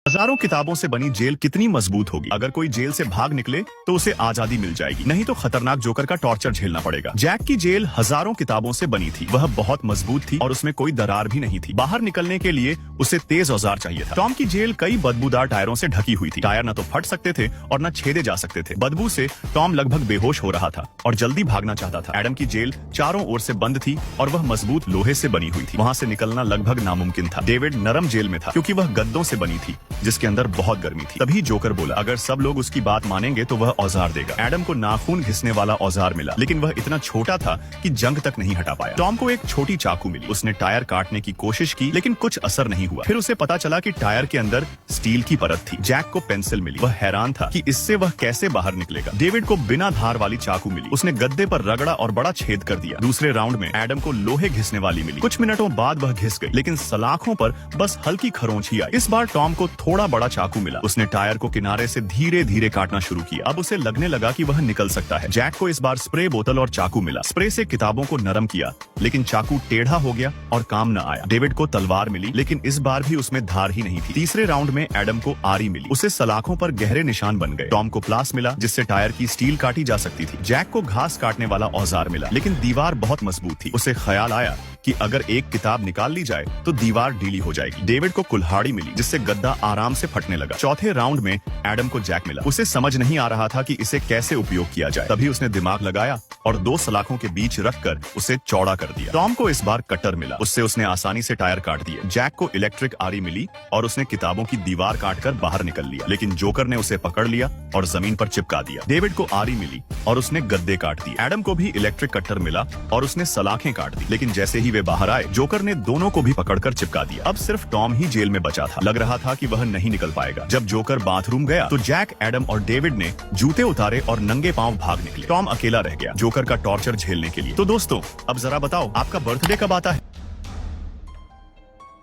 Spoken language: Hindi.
हजारों किताबों से बनी जेल कितनी मजबूत होगी। अगर कोई जेल से भाग निकले तो उसे आजादी मिल जाएगी, नहीं तो खतरनाक जोकर का टॉर्चर झेलना पड़ेगा। जैक की जेल हजारों किताबों से बनी थी, वह बहुत मजबूत थी और उसमें कोई दरार भी नहीं थी। बाहर निकलने के लिए उसे तेज औजार चाहिए था। टॉम की जेल कई बदबूदार टायरों से ढकी हुई थी। टायर न तो फट सकते थे और न छेदे जा सकते थे। बदबू से टॉम लगभग बेहोश हो रहा था और जल्दी भागना चाहता था। एडम की जेल चारों ओर से बंद थी और वह मजबूत लोहे से बनी हुई थी। वहाँ से निकलना लगभग नामुमकिन था। डेविड नरम जेल में था क्योंकि वह गद्दों से बनी थी जिसके अंदर बहुत गर्मी थी। तभी जोकर बोला, अगर सब लोग उसकी बात मानेंगे तो वह औजार देगा। एडम को नाखून घिसने वाला औजार मिला, लेकिन वह इतना छोटा था कि जंग तक नहीं हटा पाया। टॉम को एक छोटी चाकू मिली। उसने टायर काटने की कोशिश की, लेकिन कुछ असर नहीं हुआ। फिर उसे पता चला कि टायर के अंदर स्टील की परत थी। जैक को पेंसिल मिली। वह हैरान था कि इससे वह कैसे बाहर निकलेगा। डेविड को बिना धार वाली चाकू मिली। उसने गद्दे पर रगड़ा और बड़ा छेद कर दिया। दूसरे राउंड में एडम को लोहे घिसने वाली मिली। कुछ मिनटों बाद वह घिस गई, लेकिन सलाखों पर बस हल्की खरोंच ही आई। इस बार टॉम को थोड़ा बड़ा चाकू मिला। उसने टायर को किनारे से धीरे धीरे काटना शुरू किया। अब उसे लगने लगा कि वह निकल सकता है। जैक को इस बार स्प्रे बोतल और चाकू मिला। स्प्रे से किताबों को नरम किया, लेकिन चाकू टेढ़ा हो गया और काम न आया। डेविड को तलवार मिली, लेकिन इस बार भी उसमें धार ही नहीं थी। तीसरे राउंड में एडम को आरी मिली। उसे सलाखों पर गहरे निशान बन गए। टॉम को प्लास मिला, जिससे टायर की स्टील काटी जा सकती थी। जैक को घास काटने वाला औजार मिला, लेकिन दीवार बहुत मजबूत थी। उसे ख्याल आया कि अगर एक किताब निकाल ली जाए तो दीवार ढीली हो जाएगी। डेविड को कुल्हाड़ी मिली, जिससे गद्दा आराम से फटने लगा। चौथे राउंड में एडम को जैक मिला। उसे समझ नहीं आ रहा था कि इसे कैसे उपयोग किया जाए। तभी उसने दिमाग लगाया और दो सलाखों के बीच रखकर उसे चौड़ा कर दिया। टॉम को इस बार कटर मिला। उससे उसने आसानी से टायर काट दिए। जैक को इलेक्ट्रिक आरी मिली और उसने किताबों की दीवार काटकर बाहर निकल लिया, लेकिन जोकर ने उसे पकड़ लिया और जमीन पर चिपका दिया। डेविड को आरी मिली और उसने गद्दे काट दिए। एडम को भी इलेक्ट्रिक कटर मिला और उसने सलाखें काट दी, लेकिन जैसे ही वे बाहर आए, जोकर ने दोनों को भी पकड़कर चिपका दिया। अब सिर्फ टॉम ही जेल में बचा था। लग रहा था कि वह नहीं निकल पाएगा। जब जोकर बाथरूम गया तो जैक, एडम और डेविड ने जूते उतारे और नंगे पांव भाग निकले। टॉम अकेला रह गया जोकर का टॉर्चर झेलने के लिए। तो दोस्तों, अब जरा बताओ, आपका बर्थडे कब आता है?